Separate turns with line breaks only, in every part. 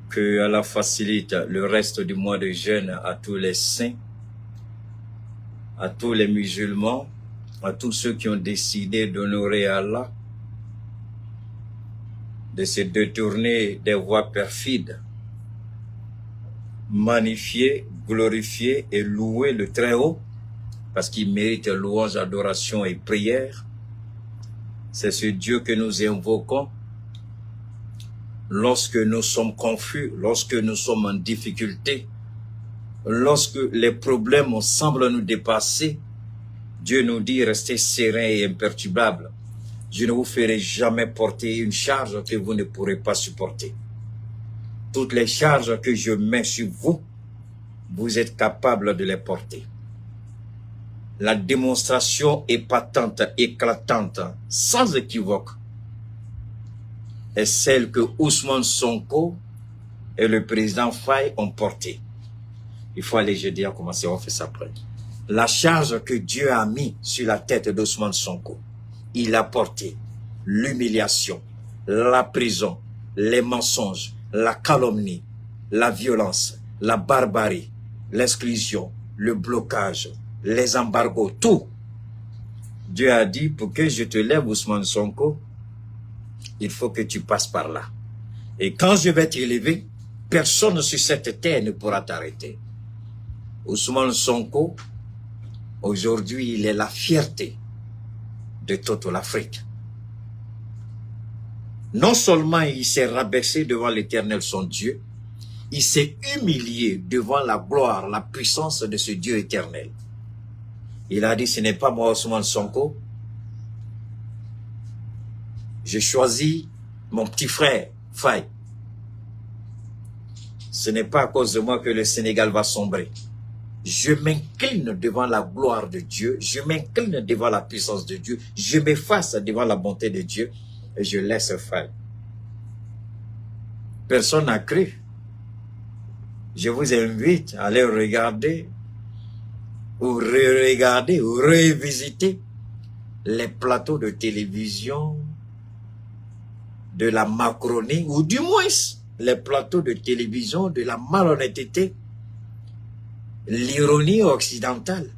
que Allah facilite le reste du mois de jeûne à tous les saints, à tous les musulmans, à tous ceux qui ont décidé d'honorer Allah, de se détourner des voies perfides, magnifier, glorifier et louer le Très-Haut, parce qu'il mérite louange, adoration et prière. C'est ce Dieu que nous invoquons lorsque nous sommes confus, lorsque nous sommes en difficulté, lorsque les problèmes semblent nous dépasser. Dieu nous dit, restez serein et imperturbable. Je ne vous ferai jamais porter une charge que vous ne pourrez pas supporter. Toutes les charges que je mets sur vous, vous êtes capable de les porter. La démonstration épatante, éclatante, sans équivoque, est celle que Ousmane Sonko et le président Faye ont portée. Il faut aller jeudi à commencer, on fait ça après. La charge que Dieu a mis sur la tête d'Ousmane Sonko, il a porté l'humiliation, la prison, les mensonges, la calomnie, la violence, la barbarie, l'exclusion, le blocage, les embargos, tout. Dieu a dit, pour que je te lève, Ousmane Sonko, il faut que tu passes par là. Et quand je vais t'élever, personne sur cette terre ne pourra t'arrêter. Ousmane Sonko, aujourd'hui, il est la fierté de toute l'Afrique. Non seulement il s'est rabaissé devant l'Éternel, son Dieu, il s'est humilié devant la gloire, la puissance de ce Dieu éternel. Il a dit, ce n'est pas moi, Ousmane Sonko. J'ai choisi mon petit frère, Faye. Ce n'est pas à cause de moi que le Sénégal va sombrer. Je m'incline devant la gloire de Dieu, je m'incline devant la puissance de Dieu, je m'efface devant la bonté de Dieu et je laisse faire. Personne n'a cru. Je vous invite à aller regarder ou re-regarder ou revisiter les plateaux de télévision de la Macronie, ou du moins les plateaux de télévision de la malhonnêteté, l'ironie occidentale.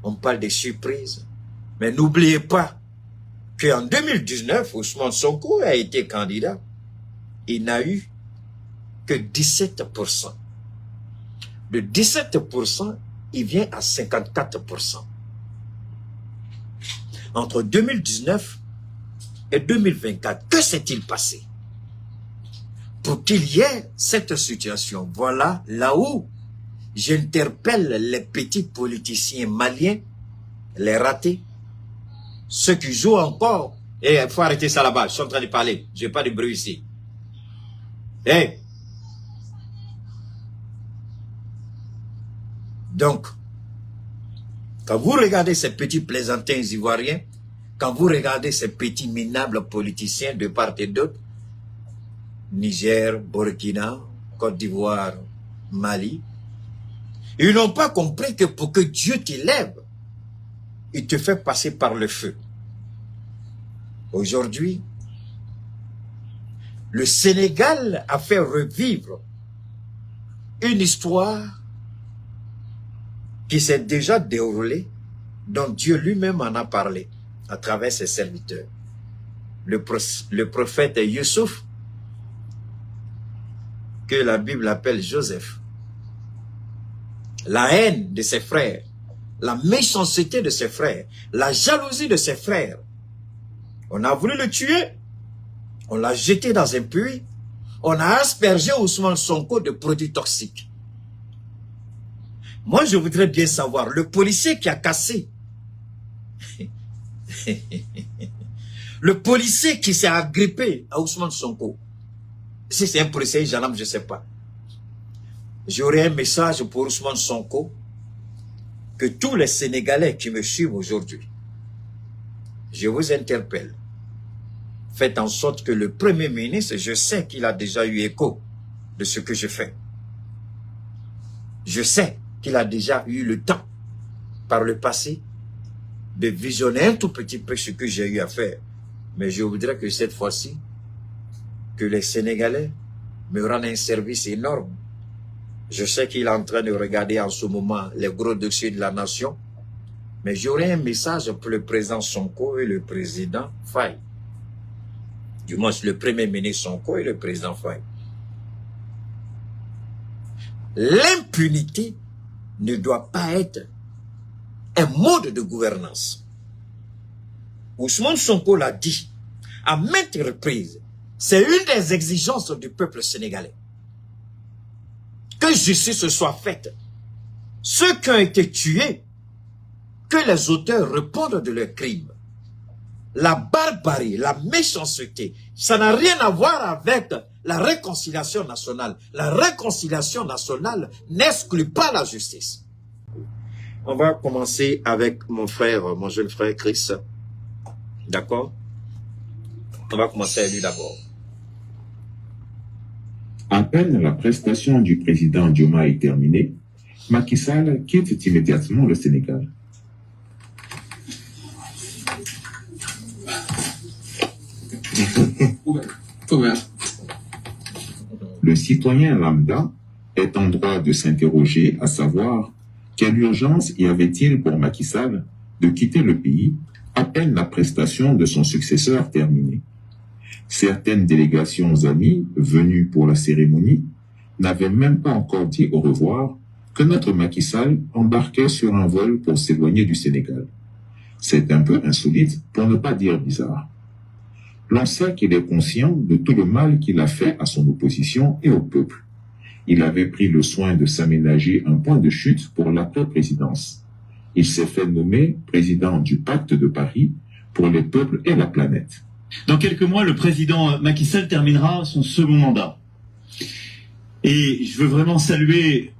On parle de surprises. Mais n'oubliez pas qu'en 2019, Ousmane Sonko a été candidat. Il n'a eu que 17%. De 17%, il vient à 54%. Entre 2019 et 2024, que s'est-il passé pour qu'il y ait cette situation? Voilà là où j'interpelle les petits politiciens maliens, les ratés, ceux qui jouent encore. Et il faut arrêter ça là-bas, je suis en train de parler, je n'ai pas de bruit ici. Hey. Donc, quand vous regardez ces petits plaisantins ivoiriens, quand vous regardez ces petits minables politiciens de part et d'autre, Niger, Burkina, Côte d'Ivoire, Mali, ils n'ont pas compris que pour que Dieu t'élève, il te fait passer par le feu. Aujourd'hui, le Sénégal a fait revivre une histoire qui s'est déjà déroulée, dont Dieu lui-même en a parlé à travers ses serviteurs. Le prophète Youssouf, que la Bible appelle Joseph, la haine de ses frères, la méchanceté de ses frères, la jalousie de ses frères. On a voulu le tuer, on l'a jeté dans un puits, on a aspergé Ousmane Sonko de produits toxiques. Moi, je voudrais bien savoir, le policier qui a cassé, le policier qui s'est agrippé à Ousmane Sonko, si c'est un policier, gendarme, je ne sais pas. J'aurais un message pour Ousmane Sonko, que tous les Sénégalais qui me suivent aujourd'hui, je vous interpelle. Faites en sorte que le Premier ministre, je sais qu'il a déjà eu écho de ce que je fais. Je sais qu'il a déjà eu le temps, par le passé, de visionner un tout petit peu ce que j'ai eu à faire. Mais je voudrais que cette fois-ci, que les Sénégalais me rendent un service énorme. Je sais qu'il est en train de regarder en ce moment les gros dossiers de la nation, mais j'aurai un message pour le président Sonko et le président Faye. Du moins, le premier ministre Sonko et le président Faye. L'impunité ne doit pas être un mode de gouvernance. Ousmane Sonko l'a dit à maintes reprises. C'est une des exigences du peuple sénégalais. Que justice soit faite. Ceux qui ont été tués, que les auteurs répondent de leurs crimes. La barbarie, la méchanceté, ça n'a rien à voir avec la réconciliation nationale. La réconciliation nationale n'exclut pas la justice. On va commencer avec mon frère, mon jeune frère Chris. D'accord? On va commencer avec lui d'abord.
À peine la prestation du président Diomaye terminée, Macky Sall quitte immédiatement le Sénégal. Le citoyen lambda est en droit de s'interroger à savoir quelle urgence y avait-il pour Macky Sall de quitter le pays à peine la prestation de son successeur terminée. Certaines délégations amies venues pour la cérémonie n'avaient même pas encore dit au revoir que notre Macky Sall embarquait sur un vol pour s'éloigner du Sénégal. C'est un peu insolite pour ne pas dire bizarre. L'on sait qu'il est conscient de tout le mal qu'il a fait à son opposition et au peuple. Il avait pris le soin de s'aménager un point de chute pour l'après-présidence. Il s'est fait nommer président du Pacte de Paris pour les peuples et la planète.
Dans quelques mois, le président Macky Sall terminera son second mandat. Et je veux vraiment saluer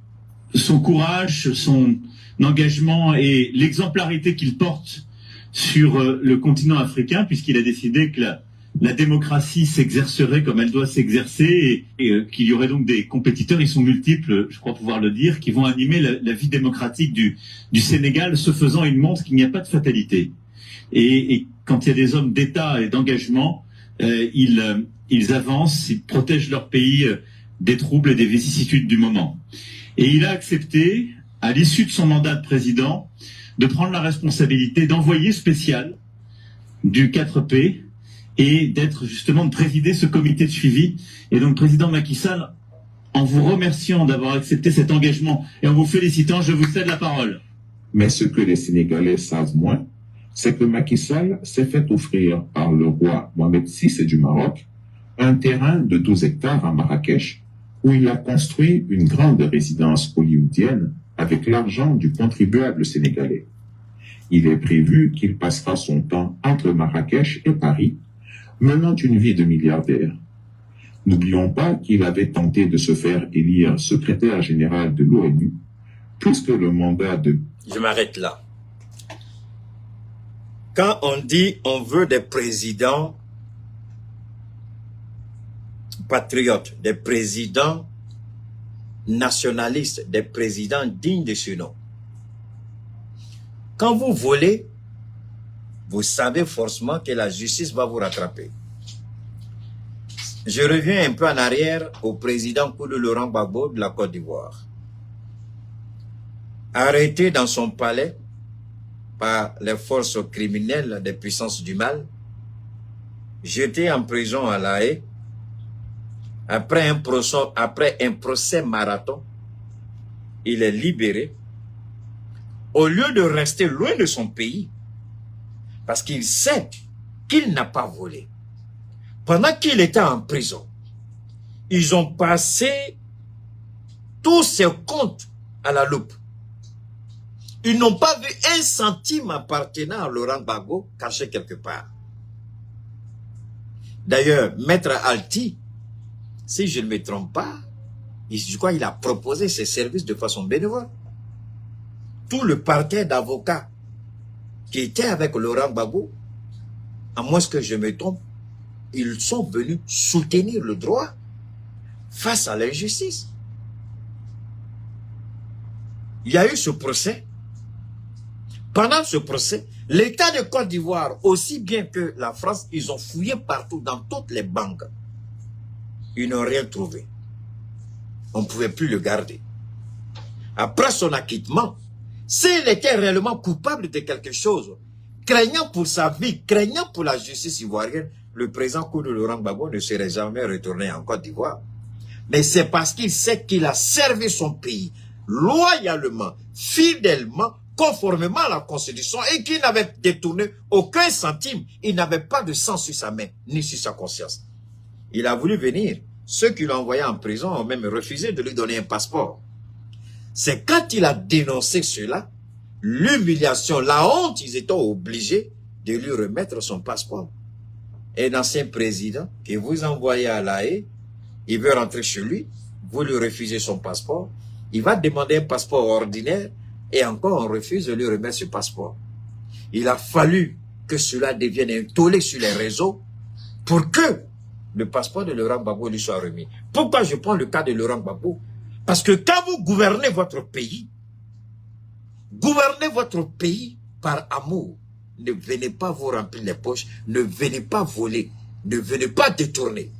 son courage, son engagement et l'exemplarité qu'il porte sur le continent africain, puisqu'il a décidé que la démocratie s'exercerait comme elle doit s'exercer et qu'il y aurait donc des compétiteurs, ils sont multiples, je crois pouvoir le dire, qui vont animer la vie démocratique du Sénégal. Ce faisant, il montre qu'il n'y a pas de fatalité. Et quand il y a des hommes d'État et d'engagement, ils avancent, ils protègent leur pays des troubles et des vicissitudes du moment. Et il a accepté, à l'issue de son mandat de président, de prendre la responsabilité d'envoyé spécial du 4P et d'être justement de présider ce comité de suivi. Et donc, président Macky Sall, en vous remerciant d'avoir accepté cet engagement et en vous félicitant, je vous cède la parole.
Mais ce que les Sénégalais savent moins, c'est que Macky Sall s'est fait offrir par le roi Mohamed VI du Maroc un terrain de 12 hectares à Marrakech où il a construit une grande résidence hollywoodienne avec l'argent du contribuable sénégalais. Il est prévu qu'il passera son temps entre Marrakech et Paris, menant une vie de milliardaire. N'oublions pas qu'il avait tenté de se faire élire secrétaire général de l'ONU, puisque le mandat de...
Je m'arrête là. Quand on dit on veut des présidents patriotes, des présidents nationalistes, des présidents dignes de ce nom. Quand vous volez, vous savez forcément que la justice va vous rattraper. Je reviens un peu en arrière au président Koudou Laurent Gbagbo de la Côte d'Ivoire. Arrêté dans son palais par les forces criminelles des puissances du mal, jeté en prison à La Haye, après un procès marathon, il est libéré. Au lieu de rester loin de son pays, parce qu'il sait qu'il n'a pas volé. Pendant qu'il était en prison, ils ont passé tous ses comptes à la loupe. Ils n'ont pas vu un centime appartenant à Laurent Gbagbo caché quelque part. D'ailleurs, Maître Alti, si je ne me trompe pas, je crois qu'il a proposé ses services de façon bénévole. Tout le parquet d'avocats qui était avec Laurent Gbagbo, à moins que je me trompe, ils sont venus soutenir le droit face à l'injustice. Il y a eu ce procès. Pendant ce procès, l'État de Côte d'Ivoire, aussi bien que la France, ils ont fouillé partout dans toutes les banques. Ils n'ont rien trouvé. On ne pouvait plus le garder. Après son acquittement, s'il était réellement coupable de quelque chose, craignant pour sa vie, craignant pour la justice ivoirienne, le président Koudou Laurent Gbagbo ne serait jamais retourné en Côte d'Ivoire. Mais c'est parce qu'il sait qu'il a servi son pays loyalement, fidèlement, conformément à la Constitution et qu'il n'avait détourné aucun centime. Il n'avait pas de sang sur sa main, ni sur sa conscience. Il a voulu venir. Ceux qui l'ont envoyé en prison ont même refusé de lui donner un passeport. C'est quand il a dénoncé cela, l'humiliation, la honte, ils étaient obligés de lui remettre son passeport. Un ancien président qui vous envoyez à La Haye, il veut rentrer chez lui, vous lui refusez son passeport, il va demander un passeport ordinaire et encore on refuse de lui remettre ce passeport. Il a fallu que cela devienne un tollé sur les réseaux pour que le passeport de Laurent Gbagbo lui soit remis. Pourquoi je prends le cas de Laurent Gbagbo? Parce que quand vous gouvernez votre pays par amour. Ne venez pas vous remplir les poches, ne venez pas voler, ne venez pas détourner.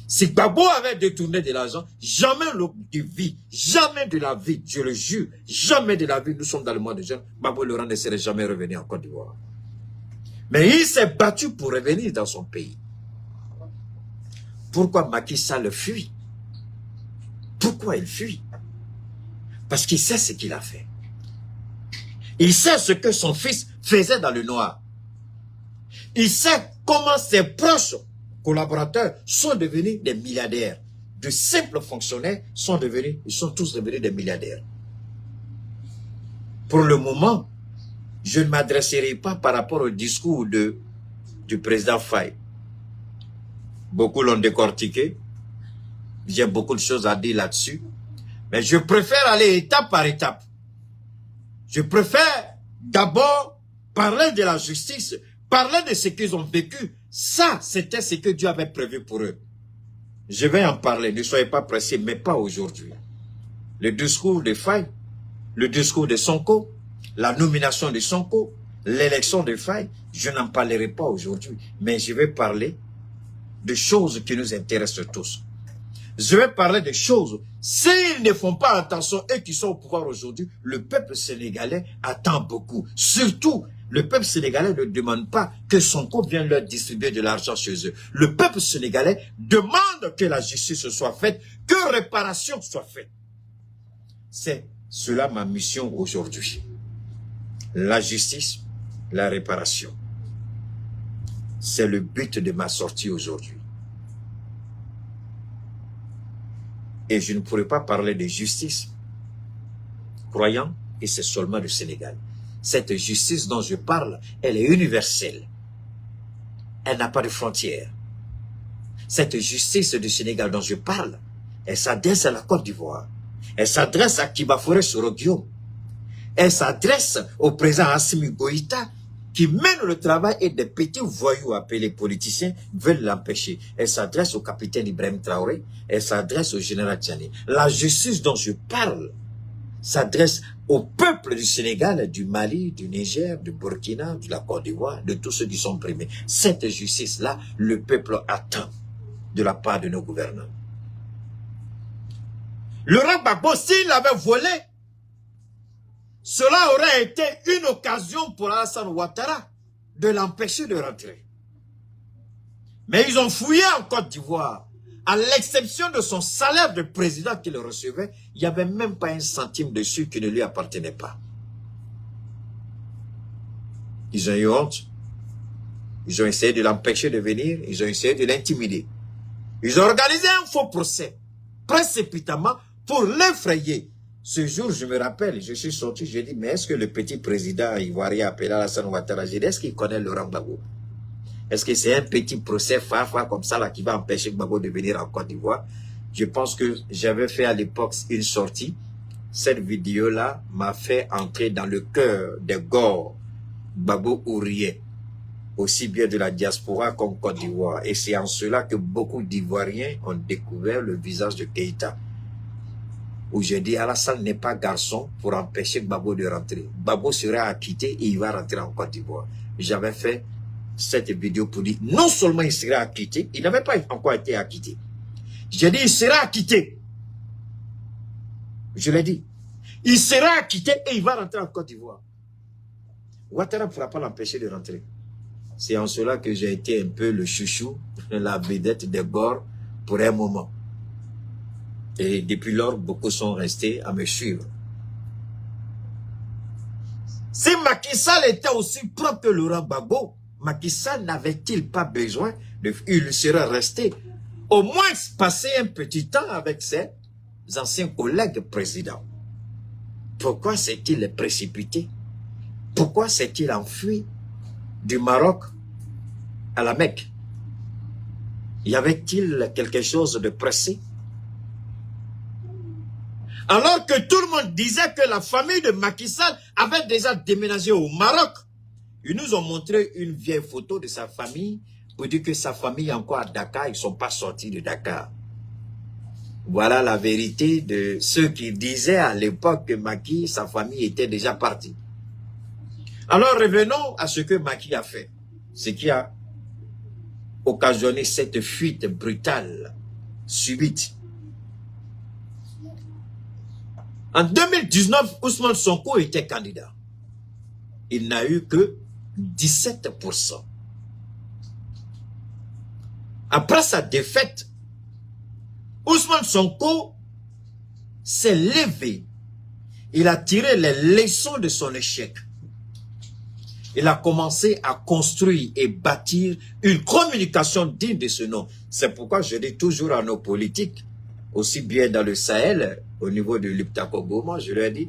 Si Gbagbo avait détourné de l'argent, jamais de vie, jamais de la vie, je le jure, jamais de la vie, nous sommes dans le mois de juin, Gbagbo Laurent ne serait jamais revenu en Côte d'Ivoire. Mais il s'est battu pour revenir dans son pays. Pourquoi Macky Sall fuit? Pourquoi il fuit? Parce qu'il sait ce qu'il a fait. Il sait ce que son fils faisait dans le noir. Il sait comment ses proches collaborateurs sont devenus des milliardaires. De simples fonctionnaires ils sont tous devenus des milliardaires. Pour le moment, je ne m'adresserai pas par rapport au discours du président Faye. Beaucoup l'ont décortiqué. J'ai beaucoup de choses à dire là-dessus. Mais je préfère aller étape par étape. Je préfère d'abord parler de la justice, parler de ce qu'ils ont vécu. Ça, c'était ce que Dieu avait prévu pour eux. Je vais en parler, ne soyez pas pressés, mais pas aujourd'hui. Le discours de Faye, le discours de Sonko, la nomination de Sonko, l'élection de Faye, je n'en parlerai pas aujourd'hui. Mais je vais parler de choses qui nous intéressent tous. Je vais parler de choses. S'ils ne font pas attention, eux qui sont au pouvoir aujourd'hui, le peuple sénégalais attend beaucoup. Surtout, le peuple sénégalais ne demande pas que Sonko vienne leur distribuer de l'argent chez eux. Le peuple sénégalais demande que la justice soit faite, que réparation soit faite. C'est cela ma mission aujourd'hui. La justice, la réparation. C'est le but de ma sortie aujourd'hui. Et je ne pourrais pas parler de justice, croyant, et c'est seulement le Sénégal. Cette justice dont je parle, elle est universelle. Elle n'a pas de frontières. Cette justice du Sénégal dont je parle, elle s'adresse à la Côte d'Ivoire. Elle s'adresse à Kibafouré Soroguio. Elle s'adresse au président Assimi Goïta, qui mène le travail et des petits voyous appelés politiciens veulent l'empêcher. Elle s'adresse au capitaine Ibrahim Traoré, elle s'adresse au général Tchani. La justice dont je parle s'adresse au peuple du Sénégal, du Mali, du Niger, du Burkina, de la Côte d'Ivoire, de tous ceux qui sont primés. Cette justice-là, le peuple attend de la part de nos gouvernants. Laurent Gbagbo, s'il avait volé, cela aurait été une occasion pour Alassane Ouattara de l'empêcher de rentrer. Mais ils ont fouillé en Côte d'Ivoire. À l'exception de son salaire de président qu'il recevait, il n'y avait même pas un centime dessus qui ne lui appartenait pas. Ils ont eu honte. Ils ont essayé de l'empêcher de venir. Ils ont essayé de l'intimider. Ils ont organisé un faux procès, précipitamment, pour l'effrayer. Ce jour, je me rappelle, je suis sorti, je dis, mais est-ce que le petit président ivoirien appelé Alassane Ouattara, est-ce qu'il connaît Laurent Gbagbo? Est-ce que c'est un petit procès phare comme ça là qui va empêcher Gbagbo de venir en Côte d'Ivoire? Je pense que j'avais fait à l'époque une sortie. Cette vidéo-là m'a fait entrer dans le cœur des Gor Gbagbo ouvriers, aussi bien de la diaspora qu'en Côte d'Ivoire. Et c'est en cela que beaucoup d'Ivoiriens ont découvert le visage de Keïta. Où j'ai dit, Alassane n'est pas garçon pour empêcher Gbagbo de rentrer. Gbagbo sera acquitté et il va rentrer en Côte d'Ivoire. J'avais fait cette vidéo pour dire, non seulement il serait acquitté, il n'avait pas encore été acquitté. J'ai dit, il sera acquitté. Je l'ai dit. Il sera acquitté et il va rentrer en Côte d'Ivoire. Ouattara ne pourra pas l'empêcher de rentrer. C'est en cela que j'ai été un peu le chouchou, la vedette des Gor pour un moment. Et depuis lors, beaucoup sont restés à me suivre. Si Macky Sall était aussi propre que Laurent Gbagbo, Macky Sall n'avait-il pas besoin il serait resté au moins passer un petit temps avec ses anciens collègues présidents. Pourquoi s'est-il précipité? Pourquoi s'est-il enfui du Maroc à la Mecque? Y avait-il quelque chose de pressé? Alors que tout le monde disait que la famille de Macky Sall avait déjà déménagé au Maroc, ils nous ont montré une vieille photo de sa famille pour dire que sa famille est encore à Dakar, ils ne sont pas sortis de Dakar. Voilà la vérité de ceux qui disaient à l'époque que Macky, sa famille était déjà partie. Alors revenons à ce que Macky a fait, ce qui a occasionné cette fuite brutale, subite. En 2019, Ousmane Sonko était candidat. Il n'a eu que 17%. Après sa défaite, Ousmane Sonko s'est levé. Il a tiré les leçons de son échec. Il a commencé à construire et bâtir une communication digne de ce nom. C'est pourquoi je dis toujours à nos politiques, aussi bien dans le Sahel, au niveau de l'Iptako-Goma, je leur dis,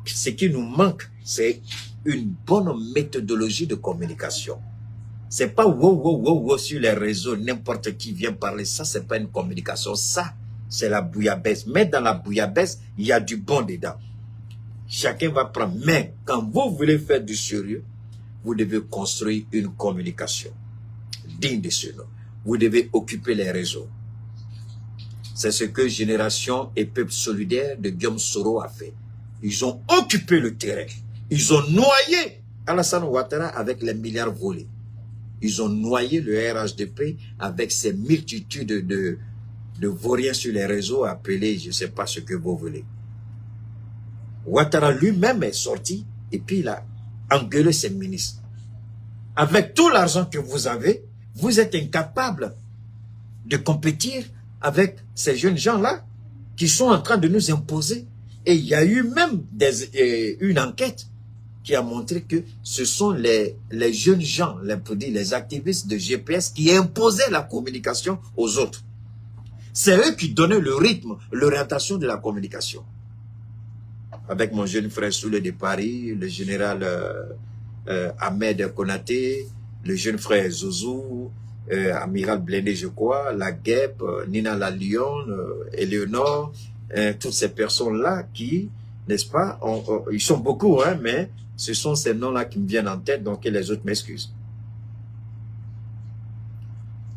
ce qui nous manque, c'est une bonne méthodologie de communication. C'est pas wow sur les réseaux, n'importe qui vient parler. Ça, c'est pas une communication. Ça, c'est la bouillabaisse. Mais dans la bouillabaisse, il y a du bon dedans. Chacun va prendre. Mais quand vous voulez faire du sérieux, vous devez construire une communication digne de ce nom. Vous devez occuper les réseaux. C'est ce que Génération et Peuple Solidaire de Guillaume Soro a fait. Ils ont occupé le terrain. Ils ont noyé Alassane Ouattara avec les milliards volés. Ils ont noyé le RHDP avec ces multitudes de vauriens sur les réseaux appelés, je ne sais pas ce que vous voulez. Ouattara lui-même est sorti et puis il a engueulé ses ministres. Avec tout l'argent que vous avez, vous êtes incapable de compétir avec ces jeunes gens-là qui sont en train de nous imposer. Et il y a eu même une enquête qui a montré que ce sont les jeunes gens, les activistes de GPS qui imposaient la communication aux autres. C'est eux qui donnaient le rythme, l'orientation de la communication. Avec mon jeune frère Soule de Paris, le général Ahmed Konaté, le jeune frère Zouzou, Amiral Blindé, je crois, la Guêpe, Nina la Lyon, Éléonore, toutes ces personnes-là qui, n'est-ce pas, ils sont beaucoup, hein, mais ce sont ces noms-là qui me viennent en tête, donc les autres m'excusent.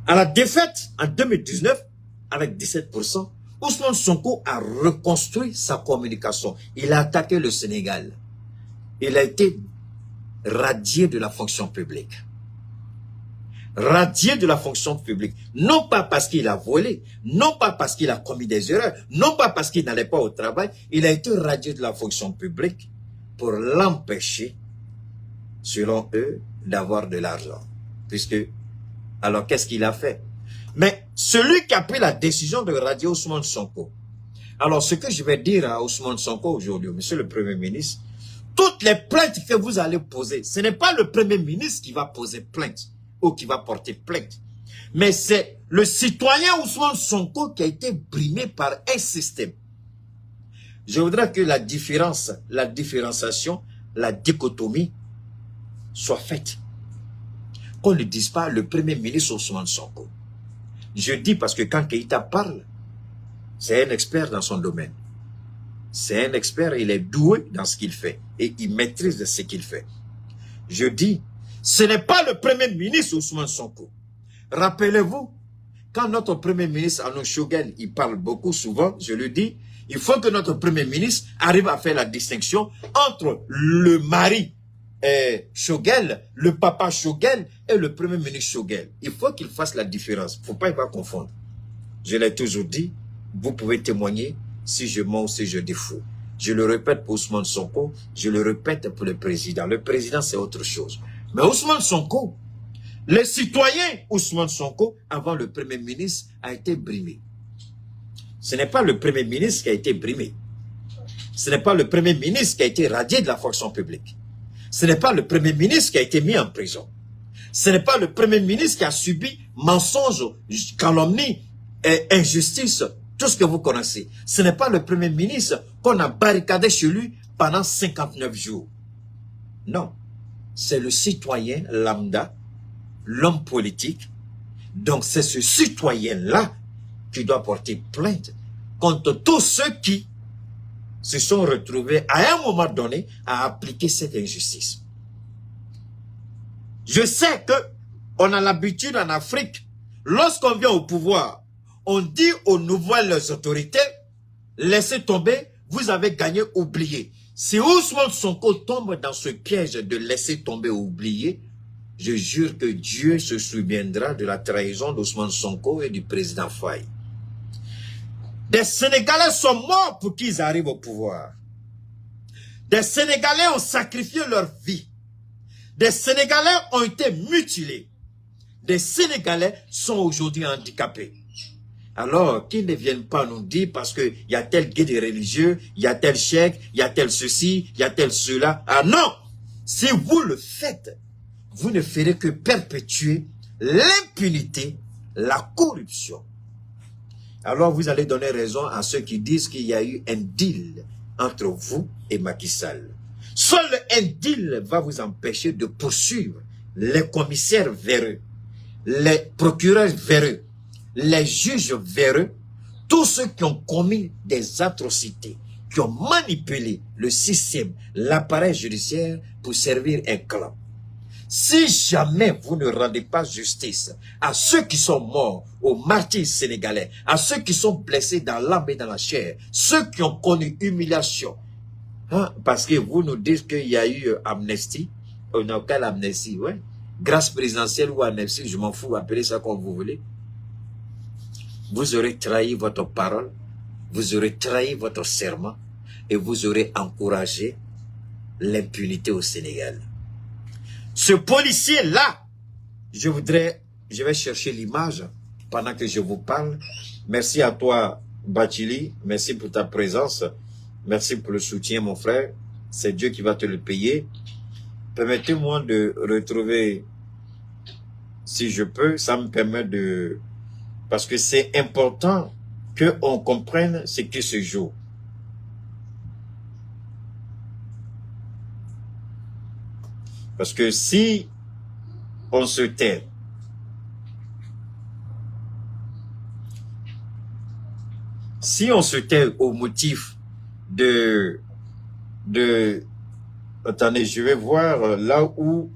À la défaite en 2019, avec 17%, Ousmane Sonko a reconstruit sa communication. Il a attaqué le Sénégal. Il a été radié de la fonction publique. Radié de la fonction publique. Non pas parce qu'il a volé, non pas parce qu'il a commis des erreurs, non pas parce qu'il n'allait pas au travail. Il a été radié de la fonction publique pour l'empêcher, selon eux, d'avoir de l'argent. Puisque, alors qu'est-ce qu'il a fait? Mais celui qui a pris la décision de radier Ousmane Sonko. Alors ce que je vais dire à Ousmane Sonko aujourd'hui, monsieur le Premier ministre, toutes les plaintes que vous allez poser, ce n'est pas le Premier ministre qui va poser plainte ou qui va porter plainte. Mais c'est le citoyen Ousmane Sonko qui a été brimé par un système. Je voudrais que la différence, la différenciation, la dichotomie soit faite. Qu'on ne dise pas le Premier ministre Ousmane Sonko. Je dis parce que quand Keïta parle, c'est un expert dans son domaine. C'est un expert, il est doué dans ce qu'il fait. Et il maîtrise ce qu'il fait. Je dis, ce n'est pas le Premier ministre Ousmane Sonko. Rappelez-vous, quand notre Premier ministre Arnaud Choguel, il parle beaucoup souvent, je le dis, il faut que notre Premier ministre arrive à faire la distinction entre le mari Choguel, le papa Choguel et le Premier ministre Choguel. Il faut qu'il fasse la différence. Il ne faut pas y confondre. Je l'ai toujours dit, vous pouvez témoigner si je mens ou si je défaux. Je le répète pour Ousmane Sonko, je le répète pour le président. Le président, c'est autre chose. Mais Ousmane Sonko, les citoyens Ousmane Sonko, avant le Premier ministre, a été brimé. Ce n'est pas le Premier ministre qui a été brimé. Ce n'est pas le Premier ministre qui a été radié de la fonction publique. Ce n'est pas le Premier ministre qui a été mis en prison. Ce n'est pas le Premier ministre qui a subi mensonges, calomnies, et injustice, tout ce que vous connaissez. Ce n'est pas le Premier ministre qu'on a barricadé chez lui pendant 59 jours. Non, c'est le citoyen lambda, l'homme politique. Donc c'est ce citoyen-là qui doit porter plainte contre tous ceux qui se sont retrouvés à un moment donné à appliquer cette injustice. Je sais que on a l'habitude en Afrique, lorsqu'on vient au pouvoir, on dit aux nouvelles autorités, laissez tomber, vous avez gagné, oubliez. Si Ousmane Sonko tombe dans ce piège de laisser tomber, oublier, je jure que Dieu se souviendra de la trahison d'Ousmane Sonko et du président Faye. Des Sénégalais sont morts pour qu'ils arrivent au pouvoir. Des Sénégalais ont sacrifié leur vie. Des Sénégalais ont été mutilés. Des Sénégalais sont aujourd'hui handicapés. Alors, qu'ils ne viennent pas nous dire parce qu'il y a tel guide religieux, il y a tel chèque, il y a tel ceci, il y a tel cela. Ah non! Si vous le faites, vous ne ferez que perpétuer l'impunité, la corruption. Alors, vous allez donner raison à ceux qui disent qu'il y a eu un deal entre vous et Macky Sall. Seul un deal va vous empêcher de poursuivre les commissaires véreux, les procureurs véreux, les juges véreux, tous ceux qui ont commis des atrocités, qui ont manipulé le système, l'appareil judiciaire pour servir un clan. Si jamais vous ne rendez pas justice à ceux qui sont morts, aux martyrs sénégalais, à ceux qui sont blessés dans l'âme et dans la chair, ceux qui ont connu humiliation, hein, parce que vous nous dites qu'il y a eu amnistie, on n'a aucune amnistie, ouais. Grâce présidentielle ou amnistie, je m'en fous, appelez ça comme vous voulez. Vous aurez trahi votre parole, vous aurez trahi votre serment et vous aurez encouragé l'impunité au Sénégal. Ce policier-là, je vais chercher l'image pendant que je vous parle. Merci à toi, Bachili, merci pour ta présence, merci pour le soutien, mon frère. C'est Dieu qui va te le payer. Permettez-moi de retrouver, si je peux, ça me permet de... Parce que c'est important qu'on comprenne ce qui se joue. Parce que si on se tait, au motif attendez, je vais voir là où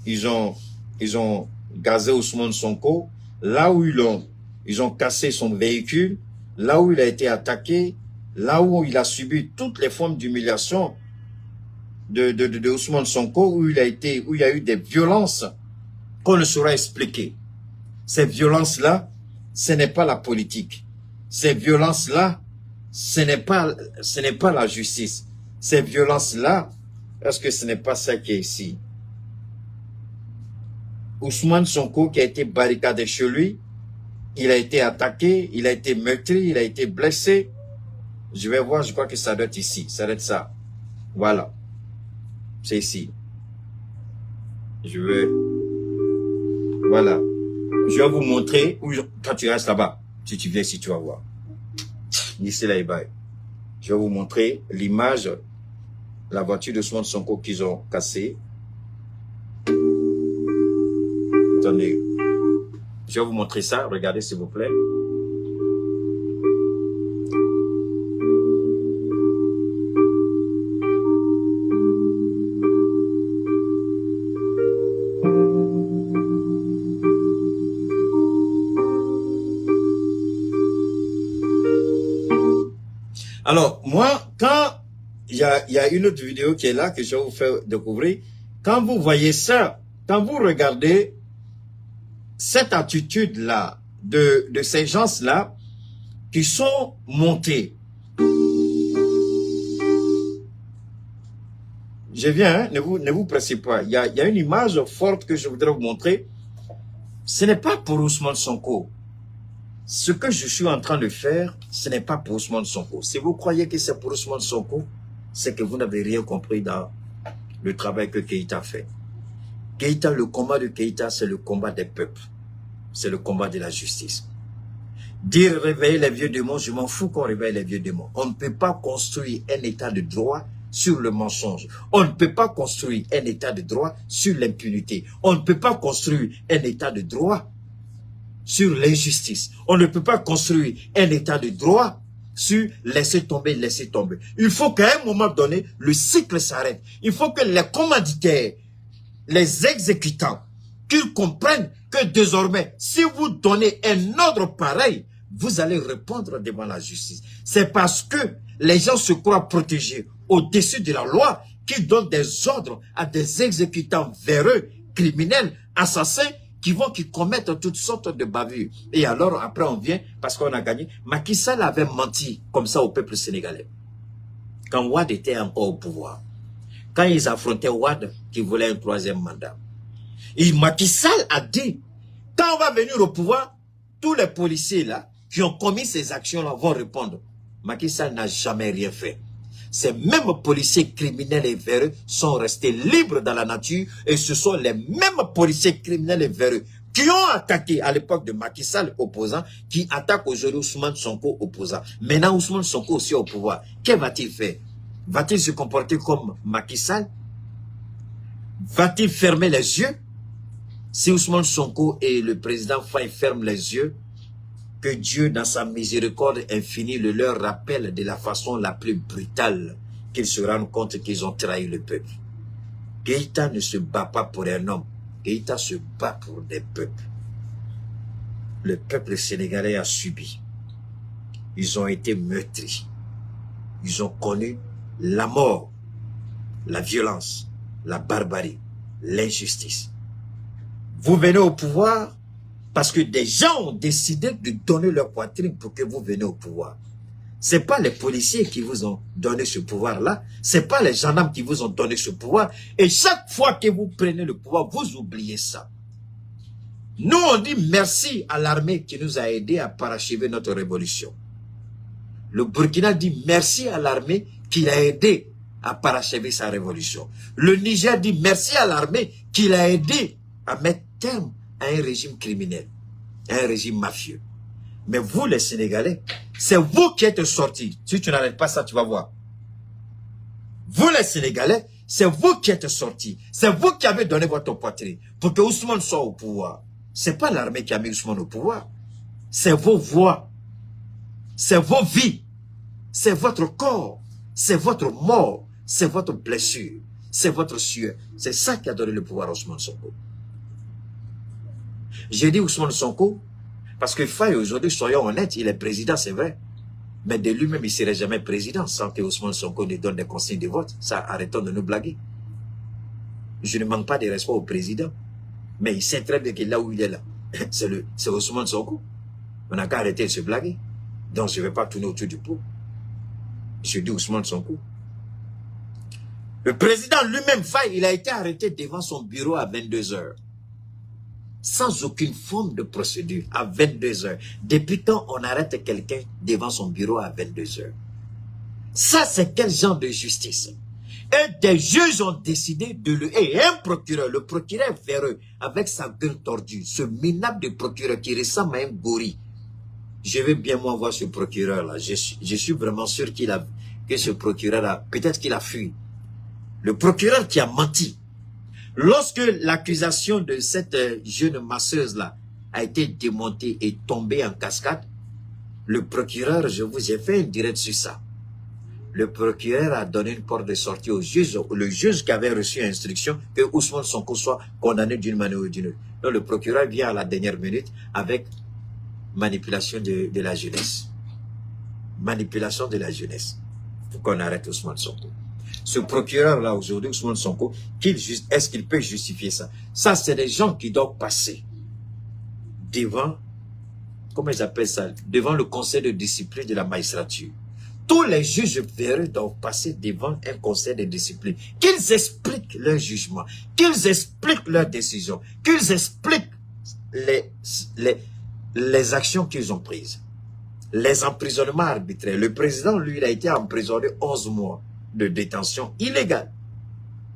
ils ont gazé Ousmane Sonko, là où ils ont cassé son véhicule, là où il a été attaqué, là où il a subi toutes les formes d'humiliation de Ousmane Sonko, où il y a eu des violences qu'on ne saura expliquer. Ces violences-là, ce n'est pas la politique. Ces violences-là, ce n'est pas la justice. Ces violences-là, est-ce que ce n'est pas ça qui est ici? Ousmane Sonko qui a été barricadé chez lui, il a été attaqué, il a été meurtri, il a été blessé. Je vais voir, je crois que ça doit être ici, ça doit être ça. Voilà. C'est ici. Voilà. Je vais vous montrer, quand tu restes là-bas, si tu viens, si tu vas voir. Ici, là, je vais vous montrer l'image, la voiture de Ousmane Sonko qu'ils ont cassée. Attendez. Je vais vous montrer ça. Regardez, s'il vous plaît. Alors, moi, quand il y a une autre vidéo qui est là, que je vais vous faire découvrir, quand vous voyez ça, quand vous regardez cette attitude-là de ces gens-là qui sont montés. Je viens, hein, ne vous pressez pas. Il y a une image forte que je voudrais vous montrer. Ce n'est pas pour Ousmane Sonko. Ce que je suis en train de faire, ce n'est pas pour Ousmane Sonko. Si vous croyez que c'est pour Ousmane Sonko, c'est que vous n'avez rien compris dans le travail que Keïta fait. Keïta, le combat de Keïta, c'est le combat des peuples. C'est le combat de la justice. Dire réveiller les vieux démons, je m'en fous qu'on réveille les vieux démons. On ne peut pas construire un état de droit sur le mensonge. On ne peut pas construire un état de droit sur l'impunité. On ne peut pas construire un état de droit sur l'injustice. On ne peut pas construire un état de droit sur laisser tomber, laisser tomber. Il faut qu'à un moment donné, le cycle s'arrête. Il faut que les commanditaires, les exécutants, qu'ils comprennent que désormais, si vous donnez un ordre pareil, vous allez répondre devant la justice. C'est parce que les gens se croient protégés au-dessus de la loi qu'ils donnent des ordres à des exécutants véreux, criminels, assassins, qui commettent toutes sortes de bavures. Et alors, après, on vient, parce qu'on a gagné. Macky Sall avait menti comme ça au peuple sénégalais. Quand Wade était encore au pouvoir. Quand ils affrontaient Wade, qui voulait un troisième mandat. Et Macky Sall a dit, quand on va venir au pouvoir, tous les policiers là, qui ont commis ces actions-là vont répondre. Macky Sall n'a jamais rien fait. Ces mêmes policiers criminels et véreux sont restés libres dans la nature et ce sont les mêmes policiers criminels et véreux qui ont attaqué à l'époque de Macky Sall opposant, qui attaquent aujourd'hui Ousmane Sonko opposant. Maintenant Ousmane Sonko aussi au pouvoir. Que va-t-il faire? Va-t-il se comporter comme Macky Sall? Va-t-il fermer les yeux? Si Ousmane Sonko et le président Faye ferment les yeux, que Dieu, dans sa miséricorde infinie, le leur rappelle de la façon la plus brutale, qu'ils se rendent compte qu'ils ont trahi le peuple. Keïta ne se bat pas pour un homme, Keïta se bat pour des peuples. Le peuple sénégalais a subi. Ils ont été meurtris. Ils ont connu la mort, la violence, la barbarie, l'injustice. Vous venez au pouvoir parce que des gens ont décidé de donner leur poitrine pour que vous veniez au pouvoir. Ce n'est pas les policiers qui vous ont donné ce pouvoir-là. Ce n'est pas les gendarmes qui vous ont donné ce pouvoir. Et chaque fois que vous prenez le pouvoir, vous oubliez ça. Nous, on dit merci à l'armée qui nous a aidés à parachever notre révolution. Le Burkina dit merci à l'armée qui l'a aidé à parachever sa révolution. Le Niger dit merci à l'armée qui l'a aidé à mettre terme à un régime criminel, à un régime mafieux. Mais vous, les Sénégalais, c'est vous qui êtes sortis. Si tu n'arrêtes pas ça, tu vas voir. Vous, les Sénégalais, c'est vous qui êtes sortis. C'est vous qui avez donné votre poitrine pour que Ousmane soit au pouvoir. Ce n'est pas l'armée qui a mis Ousmane au pouvoir. C'est vos voix. C'est vos vies. C'est votre corps. C'est votre mort. C'est votre blessure. C'est votre sueur. C'est ça qui a donné le pouvoir à Ousmane Sonko. J'ai dit Ousmane Sonko, parce que Faye, aujourd'hui, soyons honnêtes, il est président, c'est vrai. Mais de lui-même, il ne serait jamais président sans que Ousmane Sonko ne donne des consignes de vote. Ça, arrêtons de nous blaguer. Je ne manque pas de respect au président. Mais il sait très bien que là où il est là, c'est Ousmane Sonko. On n'a qu'à arrêter de se blaguer. Donc, je ne vais pas tourner autour du pot. Je dis Ousmane Sonko. Le président lui-même, Faye, il a été arrêté devant son bureau à 22 h. Sans aucune forme de procédure, à 22 h. Depuis quand on arrête quelqu'un devant son bureau à 22 h? Ça, c'est quel genre de justice? Et des juges ont décidé de le... Et un procureur, le procureur véreux, avec sa gueule tordue, ce minable de procureur qui ressemble à un gorille. Je vais bien moi voir ce procureur-là. Je suis vraiment sûr que ce procureur-là, peut-être qu'il a fui. Le procureur qui a menti. Lorsque l'accusation de cette jeune masseuse-là a été démontée et tombée en cascade, le procureur, je vous ai fait un direct sur ça. Le procureur a donné une porte de sortie au juge, le juge qui avait reçu instruction que Ousmane Sonko soit condamné d'une manière ou d'une autre. Donc le procureur vient à la dernière minute avec manipulation de la jeunesse. Manipulation de la jeunesse. Il faut qu'on arrête Ousmane Sonko. Ce procureur-là, aujourd'hui, Ousmane Sonko, est-ce qu'il peut justifier ça? Ça, c'est des gens qui doivent passer devant comment ils appellent ça, devant le conseil de discipline de la magistrature. Tous les juges véreux doivent passer devant un conseil de discipline. Qu'ils expliquent leur jugement, qu'ils expliquent leurs décisions, qu'ils expliquent les actions qu'ils ont prises. Les emprisonnements arbitraires. Le président, lui, il a été emprisonné 11 mois de détention illégale,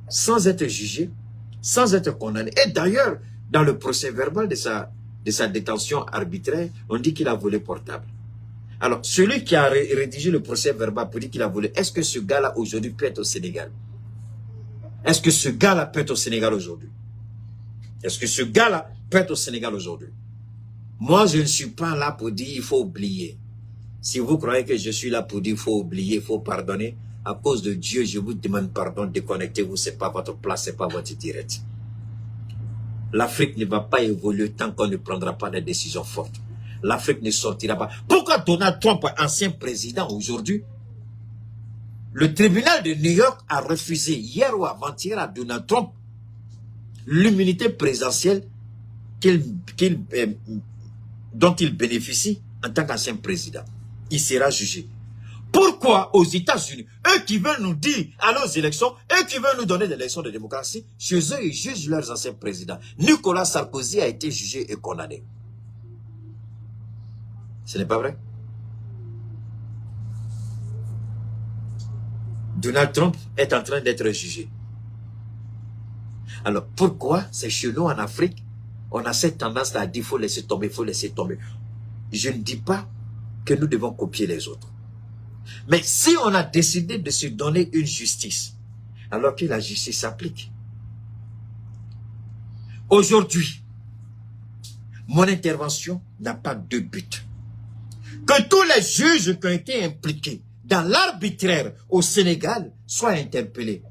sans être jugé, sans être condamné. Et d'ailleurs, dans le procès verbal de sa détention arbitraire, on dit qu'il a volé portable. Alors, celui qui a rédigé le procès verbal pour dire qu'il a volé, est-ce que ce gars-là aujourd'hui peut être au Sénégal? Est-ce que ce gars-là peut être au Sénégal aujourd'hui? Est-ce que ce gars-là peut être au Sénégal aujourd'hui? Moi, je ne suis pas là pour dire il faut oublier. Si vous croyez que je suis là pour dire il faut oublier, il faut pardonner, à cause de Dieu, je vous demande pardon, déconnectez-vous, ce n'est pas votre place, ce n'est pas votre direct. L'Afrique ne va pas évoluer tant qu'on ne prendra pas des décisions fortes. L'Afrique ne sortira pas. Pourquoi Donald Trump, ancien président aujourd'hui, le tribunal de New York a refusé hier ou avant-hier à Donald Trump l'immunité présidentielle dont il bénéficie en tant qu'ancien président. Il sera jugé. Pourquoi aux États-Unis, eux qui veulent nous dire à nos élections, eux qui veulent nous donner des leçons de démocratie, chez eux ils jugent leurs anciens présidents. Nicolas Sarkozy a été jugé et condamné. Ce n'est pas vrai? Donald Trump est en train d'être jugé. Alors pourquoi c'est chez nous en Afrique, on a cette tendance à dire il faut laisser tomber, il faut laisser tomber. Je ne dis pas que nous devons copier les autres. Mais si on a décidé de se donner une justice, alors que la justice s'applique. Aujourd'hui, mon intervention n'a pas de but. Que tous les juges qui ont été impliqués dans l'arbitraire au Sénégal soient interpellés.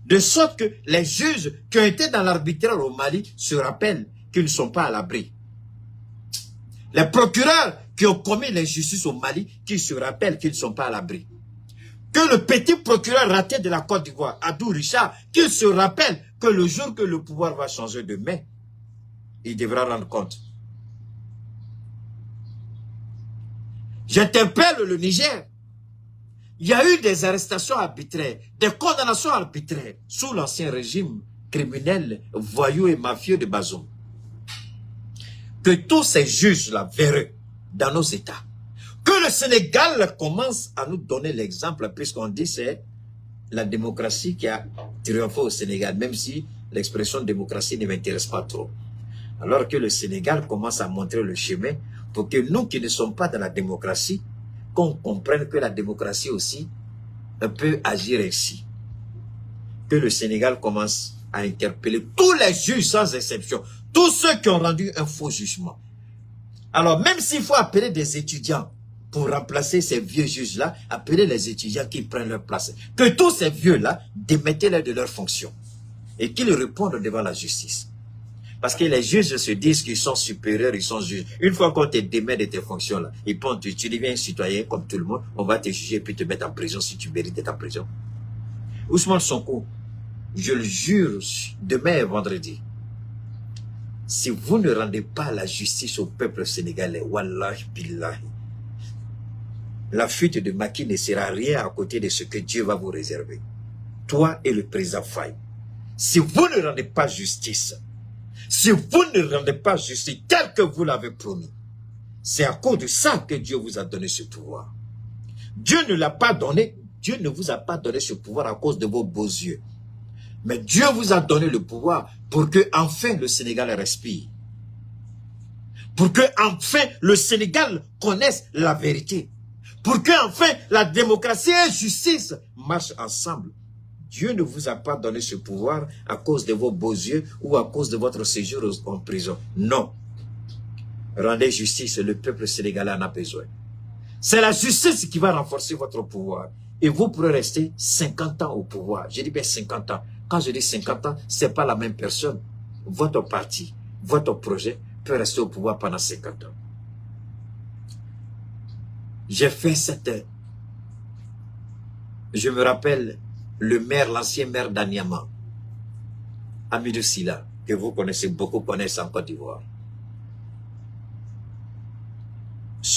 De sorte que les juges qui ont été dans l'arbitraire au Mali se rappellent qu'ils ne sont pas à l'abri. Les procureurs qui ont commis l'injustice au Mali, qui se rappellent qu'ils ne sont pas à l'abri. Que le petit procureur raté de la Côte d'Ivoire, Abdou Richard, qu'il se rappelle que le jour que le pouvoir va changer de main, il devra rendre compte. J'interpelle le Niger. Il y a eu des arrestations arbitraires, des condamnations arbitraires sous l'ancien régime criminel, voyou et mafieux de Bazoum. Que tous ces juges-là verraient dans nos États. Que le Sénégal commence à nous donner l'exemple, puisqu'on dit c'est la démocratie qui a triomphé au Sénégal, même si l'expression démocratie ne m'intéresse pas trop. Alors que le Sénégal commence à montrer le chemin pour que nous qui ne sommes pas dans la démocratie, qu'on comprenne que la démocratie aussi peut agir ainsi. Que le Sénégal commence à interpeller tous les juges sans exception, tous ceux qui ont rendu un faux jugement. Alors même s'il faut appeler des étudiants pour remplacer ces vieux juges-là, appelez les étudiants qui prennent leur place. Que tous ces vieux-là, démettez-les de leurs fonctions et qu'ils répondent devant la justice. Parce que les juges se disent qu'ils sont supérieurs, ils sont juges. Une fois qu'on te démet de tes fonctions-là, ils pensent que tu deviens un citoyen comme tout le monde, on va te juger et puis te mettre en prison si tu mérites d'être en prison. Ousmane Sonko, je le jure, demain et vendredi, si vous ne rendez pas la justice au peuple sénégalais, wallahi billahi, la fuite de Macky ne sera rien à côté de ce que Dieu va vous réserver. Toi et le président Faye. Si vous ne rendez pas justice, si vous ne rendez pas justice tel que vous l'avez promis, c'est à cause de ça que Dieu vous a donné ce pouvoir. Dieu ne l'a pas donné, Dieu ne vous a pas donné ce pouvoir à cause de vos beaux yeux. Mais Dieu vous a donné le pouvoir pour que enfin le Sénégal respire. Pour que enfin le Sénégal connaisse la vérité. Pour que enfin la démocratie et la justice marchent ensemble. Dieu ne vous a pas donné ce pouvoir à cause de vos beaux yeux ou à cause de votre séjour en prison. Non. Rendez justice, le peuple sénégalais en a besoin. C'est la justice qui va renforcer votre pouvoir. Et vous pourrez rester 50 ans au pouvoir. Je dis bien 50 ans. Quand je dis 50 ans, ce n'est pas la même personne. Votre parti, votre projet peut rester au pouvoir pendant 50 ans. J'ai fait cette... Je me rappelle le maire, l'ancien maire d'Anyama, Amidou Sila, que vous connaissez, beaucoup connaissent en Côte d'Ivoire.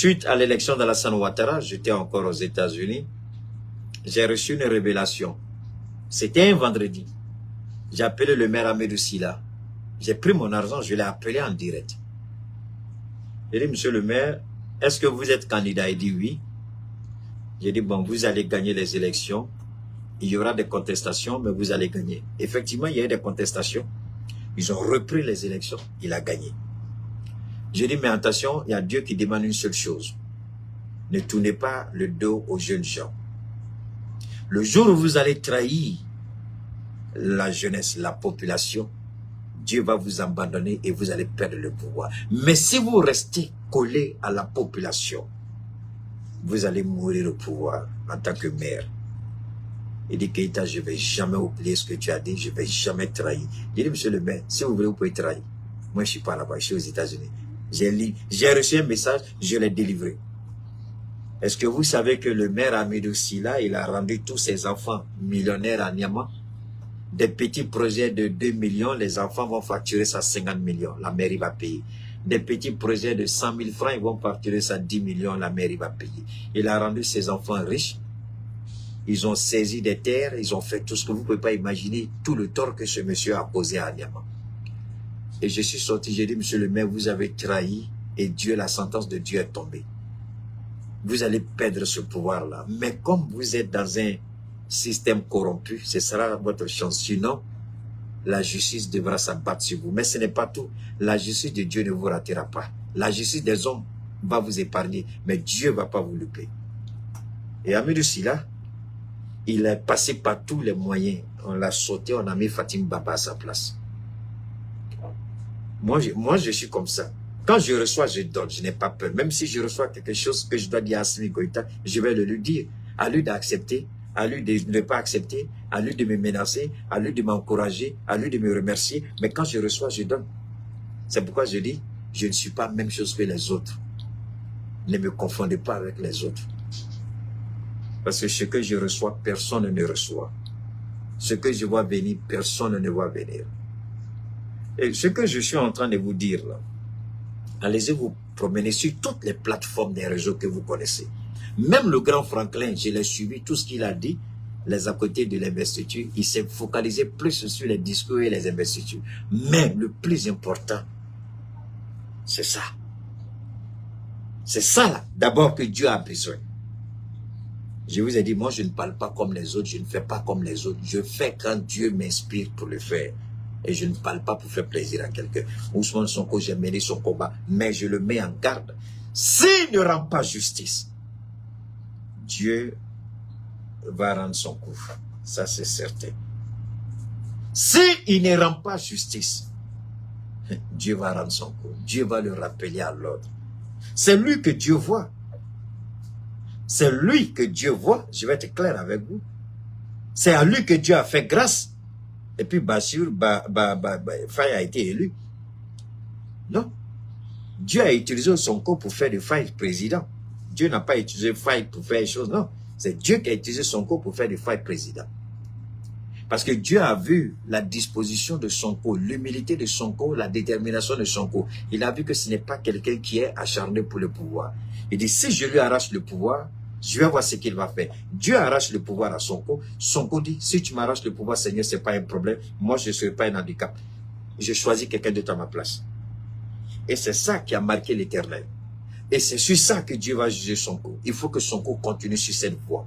Suite à l'élection d'Alassane Ouattara, j'étais encore aux États-Unis, j'ai reçu une révélation. C'était un vendredi. J'ai appelé le maire Amédou Sila. J'ai pris mon argent, je l'ai appelé en direct. J'ai dit, monsieur le maire, est-ce que vous êtes candidat? Il dit oui. J'ai dit, bon, vous allez gagner les élections. Il y aura des contestations, mais vous allez gagner. Effectivement, il y a eu des contestations. Ils ont repris les élections. Il a gagné. J'ai dit, mais attention, il y a Dieu qui demande une seule chose. Ne tournez pas le dos aux jeunes gens. Le jour où vous allez trahir la jeunesse, la population, Dieu va vous abandonner et vous allez perdre le pouvoir. Mais si vous restez collé à la population, vous allez mourir au pouvoir en tant que maire. Il dit, Keïta, je ne vais jamais oublier ce que tu as dit, je ne vais jamais trahir. J'ai dit, monsieur le maire, si vous voulez, vous pouvez trahir. Moi, je ne suis pas là-bas, je suis aux États-Unis. J'ai reçu un message, je l'ai délivré. Est-ce que vous savez que le maire Amédou Sila, il a rendu tous ses enfants millionnaires à Niamey? Des petits projets de 2 millions, les enfants vont facturer ça 50 millions, la mairie va payer. Des petits projets de 100 000 francs, ils vont facturer ça 10 millions, la mairie va payer. Il a rendu ses enfants riches. Ils ont saisi des terres, ils ont fait tout ce que vous ne pouvez pas imaginer, tout le tort que ce monsieur a posé à Niamey. Et je suis sorti, j'ai dit, monsieur le maire, vous avez trahi et Dieu, la sentence de Dieu est tombée. Vous allez perdre ce pouvoir-là. Mais comme vous êtes dans un système corrompu, ce sera votre chance. Sinon, la justice devra s'abattre sur vous. Mais ce n'est pas tout. La justice de Dieu ne vous ratera pas. La justice des hommes va vous épargner, mais Dieu ne va pas vous louper. Et Amédou Sila, il est passé par tous les moyens. On l'a sauté, on a mis Fatim Baba à sa place. Moi, je suis comme ça. Quand je reçois, je donne, je n'ai pas peur. Même si je reçois quelque chose que je dois dire à Assimi Goïta, je vais le lui dire. À lui d'accepter, à lui de ne pas accepter, à lui de me menacer, à lui de m'encourager, à lui de me remercier. Mais quand je reçois, je donne. C'est pourquoi je dis, je ne suis pas la même chose que les autres. Ne me confondez pas avec les autres. Parce que ce que je reçois, personne ne reçoit. Ce que je vois venir, personne ne voit venir. Et ce que je suis en train de vous dire là, allez-y vous promener sur toutes les plateformes des réseaux que vous connaissez. Même le grand Franklin, je l'ai suivi, tout ce qu'il a dit, les à côté de l'investiture, il s'est focalisé plus sur les discours et les investitures. Mais le plus important, c'est ça. C'est ça là, d'abord que Dieu a besoin. Je vous ai dit, moi je ne parle pas comme les autres, je ne fais pas comme les autres. Je fais quand Dieu m'inspire pour le faire. Et je ne parle pas pour faire plaisir à quelqu'un. Ousmane Sonko, j'ai mené son combat, mais je le mets en garde. S'il ne rend pas justice, Dieu va rendre son coup. Ça, c'est certain. S'il ne rend pas justice, Dieu va rendre son coup. Dieu va le rappeler à l'ordre. C'est lui que Dieu voit. C'est lui que Dieu voit. Je vais être clair avec vous. C'est à lui que Dieu a fait grâce. Et puis Bassirou Faye a été élu. Non. Dieu a utilisé Sonko pour faire de Faye président. Dieu n'a pas utilisé Faye pour faire des choses, non. C'est Dieu qui a utilisé Sonko pour faire de Faye président. Parce que Dieu a vu la disposition de Sonko, l'humilité de Sonko, la détermination de Sonko. Il a vu que ce n'est pas quelqu'un qui est acharné pour le pouvoir. Il dit, si je lui arrache le pouvoir, je vais voir ce qu'il va faire. Dieu arrache le pouvoir à Sonko. Sonko dit, si tu m'arraches le pouvoir, Seigneur, ce n'est pas un problème. Moi, je ne serai pas un handicap. Je choisis quelqu'un d'autre à ma place. Et c'est ça qui a marqué l'Éternel. Et c'est sur ça que Dieu va juger Sonko. Il faut que Sonko continue sur cette voie.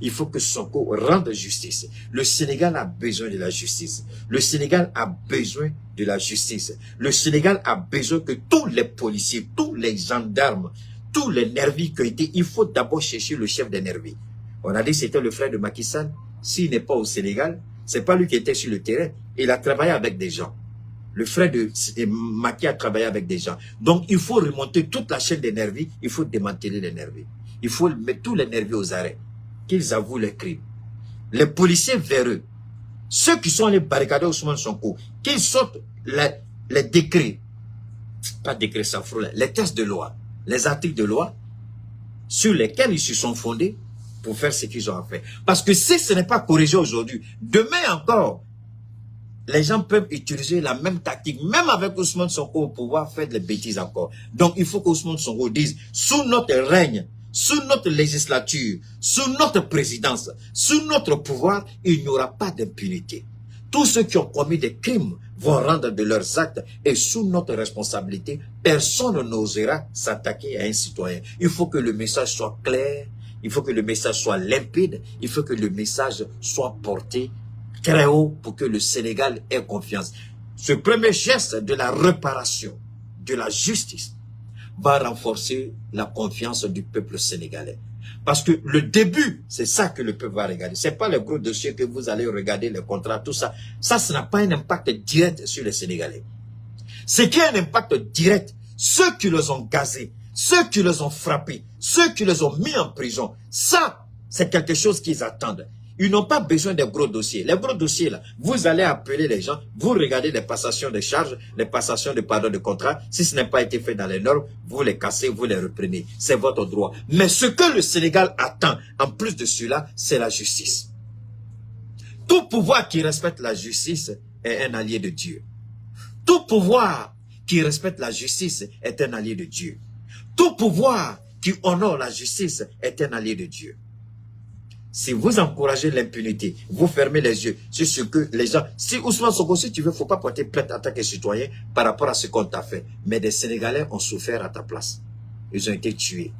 Il faut que Sonko rende justice. Le Sénégal a besoin de la justice. Le Sénégal a besoin de la justice. Le Sénégal a besoin que tous les policiers, tous les gendarmes, tous les nervis qui ont été, il faut d'abord chercher le chef des nervis. On a dit que c'était le frère de Macky Sall. S'il n'est pas au Sénégal, c'est pas lui qui était sur le terrain. Il a travaillé avec des gens. Le frère de Macky a travaillé avec des gens. Donc, il faut remonter toute la chaîne des nervis. Il faut démanteler les nervis. Il faut mettre tous les nervis aux arrêts. Qu'ils avouent les crimes. Les policiers véreux, ceux qui sont allés barricader Ousmane Sonko, qu'ils sortent les décrets, pas décrets safrou, les textes de loi, les articles de loi, sur lesquels ils se sont fondés pour faire ce qu'ils ont à faire. Parce que si ce n'est pas corrigé aujourd'hui, demain encore, les gens peuvent utiliser la même tactique, même avec Ousmane Sonko, pour pouvoir faire des bêtises encore. Donc, il faut qu'Ousmane Sonko dise, sous notre règne, sous notre législature, sous notre présidence, sous notre pouvoir, il n'y aura pas d'impunité. Tous ceux qui ont commis des crimes vont rendre de leurs actes et sous notre responsabilité, personne n'osera s'attaquer à un citoyen. Il faut que le message soit clair, il faut que le message soit limpide, il faut que le message soit porté très haut pour que le Sénégal ait confiance. Ce premier geste de la réparation, de la justice, va renforcer la confiance du peuple sénégalais. Parce que le début, c'est ça que le peuple va regarder. Ce n'est pas le gros dossier que vous allez regarder, les contrats, tout ça. Ça n'a pas un impact direct sur les Sénégalais. Ce qui a un impact direct, ceux qui les ont gazés, ceux qui les ont frappés, ceux qui les ont mis en prison, ça, c'est quelque chose qu'ils attendent. Ils n'ont pas besoin des gros dossiers. Les gros dossiers, là, vous allez appeler les gens, vous regardez les passations de charges, les passations de pardon de contrat. Si ce n'a pas été fait dans les normes, vous les cassez, vous les reprenez. C'est votre droit. Mais ce que le Sénégal attend, en plus de cela, c'est la justice. Tout pouvoir qui respecte la justice est un allié de Dieu. Tout pouvoir qui respecte la justice est un allié de Dieu. Tout pouvoir qui honore la justice est un allié de Dieu. Si vous encouragez l'impunité, vous fermez les yeux sur ce que les gens... Si Ousmane Sonko, si tu veux, il ne faut pas porter plainte en tant que citoyen par rapport à ce qu'on t'a fait. Mais des Sénégalais ont souffert à ta place. Ils ont été tués.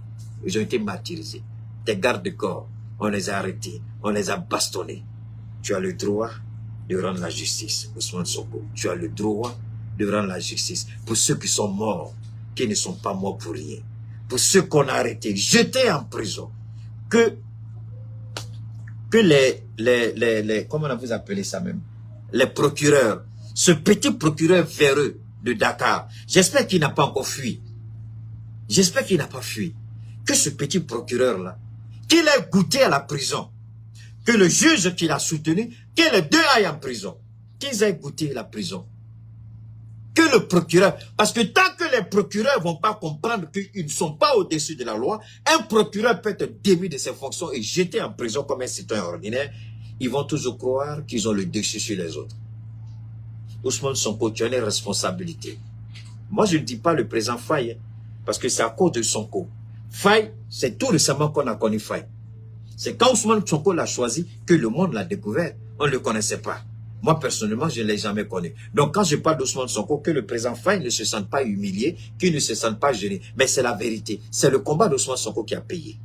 Ils ont été martyrisés. Tes gardes de corps, on les a arrêtés. On les a bastonnés. Tu as le droit de rendre la justice, Ousmane Sonko. Tu as le droit de rendre la justice pour ceux qui sont morts, qui ne sont pas morts pour rien. Pour ceux qu'on a arrêtés, jetés en prison. Que comment on vous appelez ça même, les procureurs, ce petit procureur véreux de Dakar, j'espère qu'il n'a pas encore fui. J'espère qu'il n'a pas fui. Que ce petit procureur-là, qu'il ait goûté à la prison, que le juge qui l'a soutenu, que les deux aillent en prison, qu'ils aient goûté la prison. Que le procureur, parce que tant que les procureurs ne vont pas comprendre qu'ils ne sont pas au-dessus de la loi, un procureur peut être démis de ses fonctions et jeté en prison comme un citoyen ordinaire, ils vont toujours croire qu'ils ont le dessus sur les autres. Ousmane Sonko, tu as une responsabilité. Moi, je ne dis pas le président Faye, parce que c'est à cause de Sonko. Faye, c'est tout récemment qu'on a connu Faye. C'est quand Ousmane Sonko l'a choisi que le monde l'a découvert. On ne le connaissait pas. Moi, personnellement, je ne l'ai jamais connu. Donc, quand je parle d'Ousmane Sonko, que le président Faye ne se sente pas humilié, qu'il ne se sente pas gêné. Mais c'est la vérité. C'est le combat d'Ousmane Sonko qui a payé.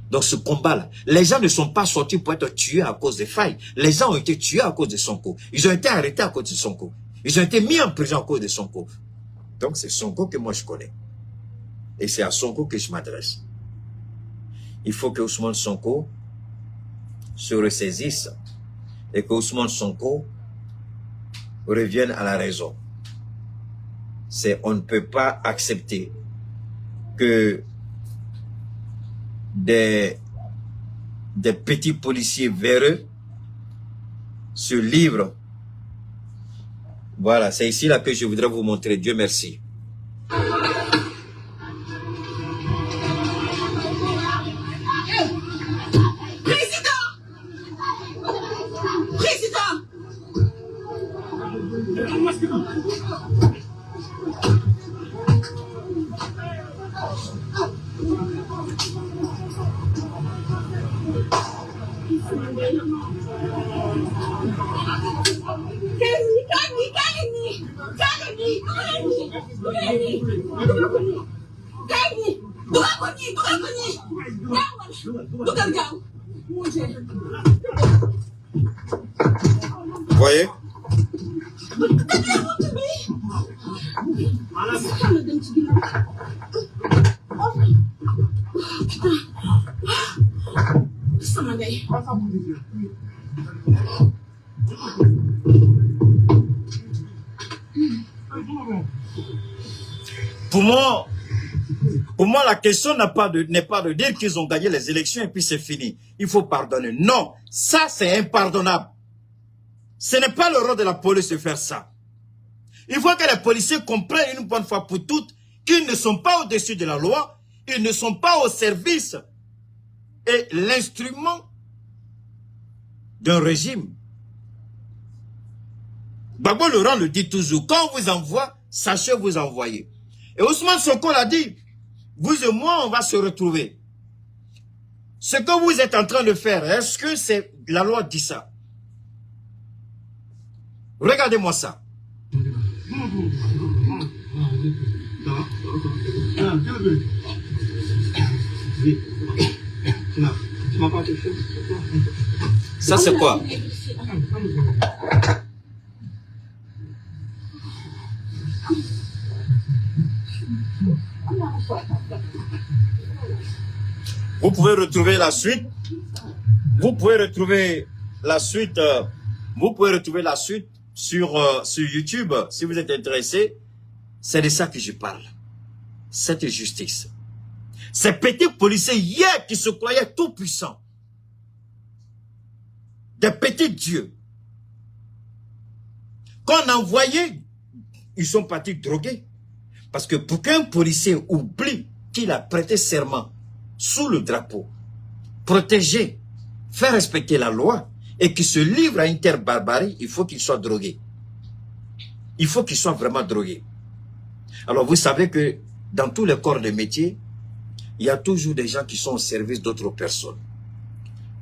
Donc, ce combat-là, les gens ne sont pas sortis pour être tués à cause de Faye. Les gens ont été tués à cause de Sonko. Ils ont été arrêtés à cause de Sonko. Ils ont été mis en prison à cause de Sonko. Donc, c'est Sonko que moi je connais. Et c'est à Sonko que je m'adresse. Il faut que Ousmane Sonko se ressaisisse et que Ousmane Sonko revienne à la raison. On ne peut pas accepter que des petits policiers véreux se livrent. Voilà, c'est ici là que je voudrais vous montrer. Dieu merci. Vous voyez? Pour moi, la question n'est pas de dire qu'ils ont gagné les élections et puis c'est fini. Il faut pardonner. Non, ça c'est impardonnable. Ce n'est pas le rôle de la police de faire ça. Il faut que les policiers comprennent une bonne fois pour toutes qu'ils ne sont pas au-dessus de la loi, ils ne sont pas au service et l'instrument d'un régime Gbagbo Laurent le dit toujours, quand on vous envoie, sachez vous envoyer. Et Ousmane Sonko l'a dit, vous et moi, on va se retrouver. Ce que vous êtes en train de faire, est-ce que c'est la loi dit ça? Regardez-moi ça. Ça c'est quoi? Vous pouvez retrouver la suite. Vous pouvez retrouver la suite. Vous pouvez retrouver la suite sur YouTube si vous êtes intéressé. C'est de ça que je parle. Cette justice. Ces petits policiers hier qui se croyaient tout puissants. Des petits dieux. Qu'on envoyait, ils sont partis droguer. Parce que pour qu'un policier oublie qu'il a prêté serment sous le drapeau, protéger, faire respecter la loi et qu'il se livre à une terre barbarie, il faut qu'il soit drogué. Il faut qu'il soit vraiment drogué. Alors vous savez que dans tous les corps de métier, il y a toujours des gens qui sont au service d'autres personnes.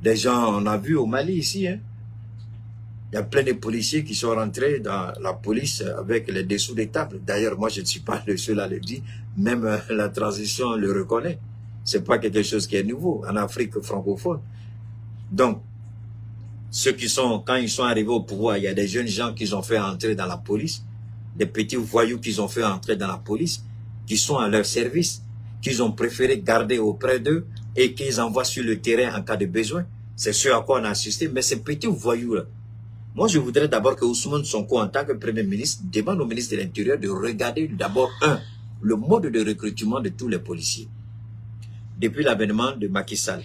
Des gens, on a vu au Mali ici, hein. Il y a plein de policiers qui sont rentrés dans la police avec les dessous des tables. D'ailleurs, moi, je ne suis pas le seul à le dire. Même la transition le reconnaît. C'est pas quelque chose qui est nouveau en Afrique francophone. Donc, ceux qui sont, quand ils sont arrivés au pouvoir, il y a des jeunes gens qu'ils ont fait entrer dans la police, des petits voyous qu'ils ont fait entrer dans la police, qui sont à leur service, qu'ils ont préféré garder auprès d'eux et qu'ils envoient sur le terrain en cas de besoin. C'est ce à quoi on a assisté. Mais ces petits voyous-là, moi, je voudrais d'abord que Ousmane Sonko, en tant que Premier ministre, demande au ministre de l'Intérieur de regarder d'abord, le mode de recrutement de tous les policiers. Depuis l'avènement de Macky Sall,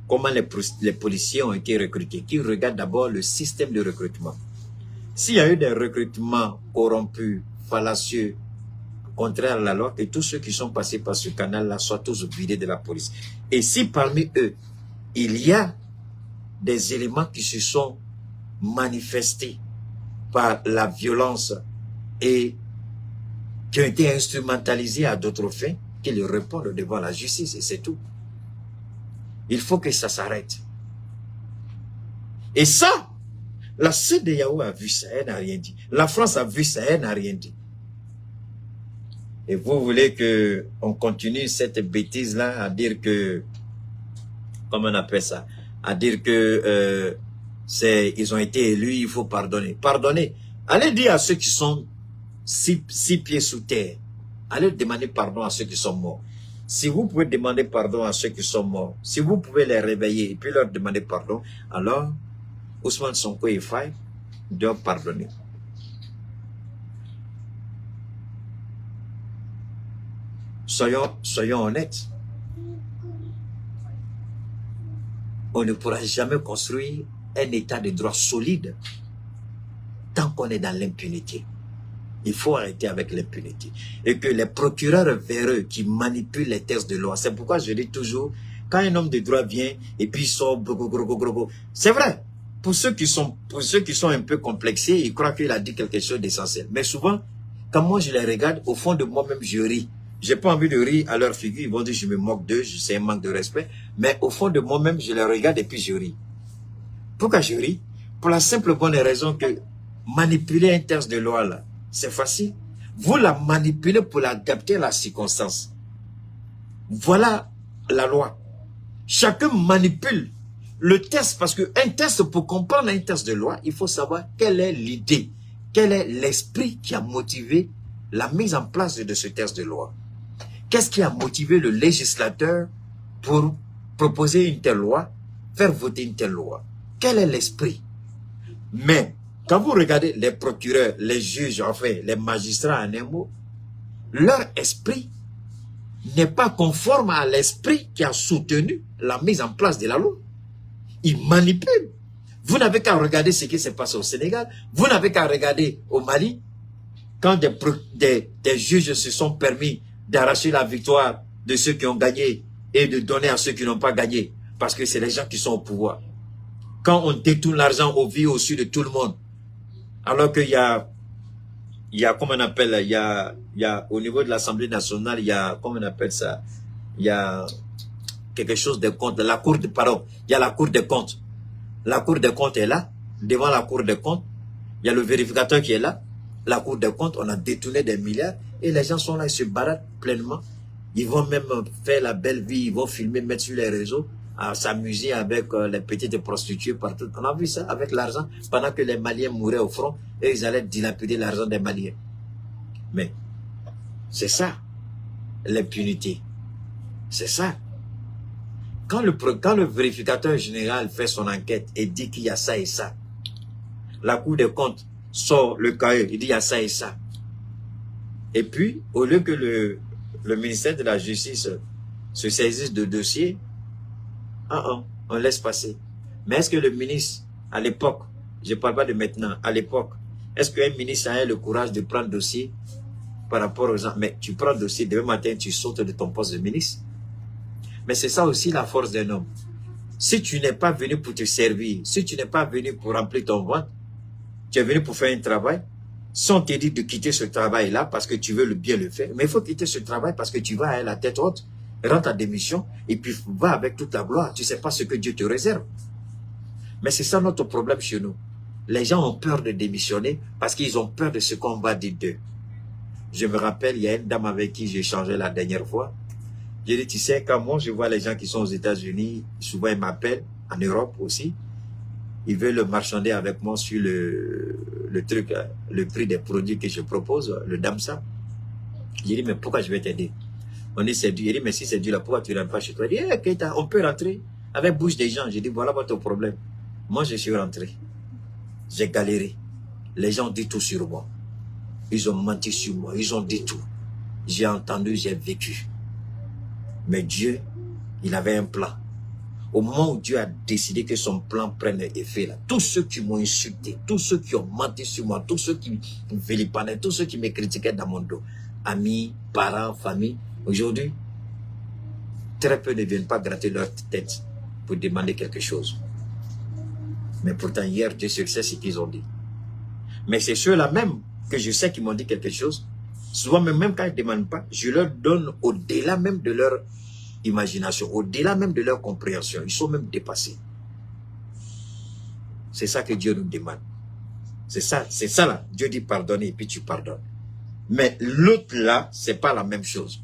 comment les policiers ont été recrutés, qu'ils regardent d'abord le système de recrutement. S'il y a eu des recrutements corrompus, fallacieux, contraires à la loi, que tous ceux qui sont passés par ce canal-là soient tous vidés de la police. Et si parmi eux, il y a des éléments qui se sont manifestés par la violence et qui ont été instrumentalisés à d'autres fins, qu'ils répondent devant la justice et c'est tout. Il faut que ça s'arrête. Et ça, la CEDEAO a vu ça, elle n'a rien dit. La France a vu ça, elle n'a rien dit. Et vous voulez que on continue cette bêtise-là à dire que, comment on appelle ça, à dire que ils ont été élus, il faut pardonner. Pardonner. Allez dire à ceux qui sont six pieds sous terre. Allez demander pardon à ceux qui sont morts. Si vous pouvez demander pardon à ceux qui sont morts, si vous pouvez les réveiller et puis leur demander pardon, alors Ousmane Sonko et Faye doivent pardonner. Soyons honnêtes. On ne pourra jamais construire un état de droit solide tant qu'on est dans l'impunité. Il faut arrêter avec l'impunité. Et que les procureurs véreux qui manipulent les textes de loi, c'est pourquoi je dis toujours, quand un homme de droit vient et puis il sort, c'est vrai, pour ceux qui sont un peu complexés, ils croient qu'il a dit quelque chose d'essentiel. Mais souvent, quand moi je les regarde, au fond de moi-même, je ris. J'ai pas envie de rire à leur figure, ils vont dire je me moque d'eux, c'est un manque de respect. Mais au fond de moi-même, je les regarde et puis je ris. Pourquoi je ris? Pour la simple bonne raison que manipuler un texte de loi là, c'est facile. Vous la manipulez pour l'adapter à la circonstance. Voilà la loi. Chacun manipule le texte parce qu'un texte, pour comprendre un texte de loi, il faut savoir quelle est l'idée, quel est l'esprit qui a motivé la mise en place de ce texte de loi. Qu'est-ce qui a motivé le législateur pour proposer une telle loi, faire voter une telle loi? Quel est l'esprit? Mais quand vous regardez les procureurs, les juges, enfin les magistrats en un mot, leur esprit n'est pas conforme à l'esprit qui a soutenu la mise en place de la loi. Ils manipulent. Vous n'avez qu'à regarder ce qui s'est passé au Sénégal. Vous n'avez qu'à regarder au Mali, quand des juges se sont permis d'arracher la victoire de ceux qui ont gagné et de donner à ceux qui n'ont pas gagné, parce que c'est les gens qui sont au pouvoir. Quand on détourne l'argent au vu au-dessus de tout le monde, Alors qu'il y a, comment on appelle, il y a, au niveau de l'Assemblée nationale, il y a, comment on appelle ça, il y a quelque chose de compte, la Cour de, pardon, il y a la Cour des comptes. La Cour des comptes est là, devant la Cour des comptes, il y a le vérificateur qui est là, la Cour des comptes, on a détourné des milliards, et les gens sont là, ils se baladent pleinement. Ils vont même faire la belle vie, ils vont filmer, mettre sur les réseaux, à s'amuser avec les petites prostituées partout. On a vu ça avec l'argent, pendant que les Maliens mouraient au front, et ils allaient dilapider l'argent des Maliens. Mais c'est ça, l'impunité. C'est ça. Quand le vérificateur général fait son enquête et dit qu'il y a ça et ça, la Cour des comptes sort le cahier, il dit il y a ça et ça. Et puis, au lieu que le ministère de la Justice se saisisse de dossiers, on laisse passer. Mais est-ce que le ministre, à l'époque, je ne parle pas de maintenant, à l'époque, est-ce qu'un ministre a eu le courage de prendre dossier par rapport aux gens? Mais tu prends dossier, demain matin, tu sautes de ton poste de ministre. Mais c'est ça aussi la force d'un homme. Si tu n'es pas venu pour te servir, si tu n'es pas venu pour remplir ton ventre, tu es venu pour faire un travail, si on te dit de quitter ce travail-là parce que tu veux bien le faire, mais il faut quitter ce travail parce que tu vas à la tête haute, rends ta démission et puis va avec toute la gloire. Tu ne sais pas ce que Dieu te réserve. Mais c'est ça notre problème chez nous. Les gens ont peur de démissionner parce qu'ils ont peur de ce qu'on va dire d'eux. Je me rappelle, il y a une dame avec qui j'ai échangé la dernière fois. J'ai dit, tu sais, quand moi je vois les gens qui sont aux États-Unis, souvent ils m'appellent, en Europe aussi, ils veulent marchander avec moi sur le truc, le prix des produits que je propose, le DAMSA. J'ai dit, mais pourquoi je vais t'aider? On dit, c'est dur. Il dit, mais si c'est dur, là, pourquoi tu ne rentres pas chez toi? Il dit, hey, Keita, on peut rentrer avec bouche des gens. J'ai dit, voilà votre problème. Moi, je suis rentré. J'ai galéré. Les gens ont dit tout sur moi. Ils ont menti sur moi. Ils ont dit tout. J'ai entendu, j'ai vécu. Mais Dieu, il avait un plan. Au moment où Dieu a décidé que son plan prenne effet, là, tous ceux qui m'ont insulté, tous ceux qui ont menti sur moi, tous ceux qui me vilipanaient, tous ceux qui me critiquaient dans mon dos, amis, parents, famille, aujourd'hui, très peu ne viennent pas gratter leur tête pour demander quelque chose. Mais pourtant, hier, Dieu sait ce qu'ils ont dit. Mais c'est ceux-là même que je sais qui m'ont dit quelque chose. Souvent, même quand ils ne demandent pas, je leur donne au-delà même de leur imagination, au-delà même de leur compréhension. Ils sont même dépassés. C'est ça que Dieu nous demande. C'est ça là. Dieu dit pardonner et puis tu pardonnes. Mais l'autre là, c'est pas la même chose.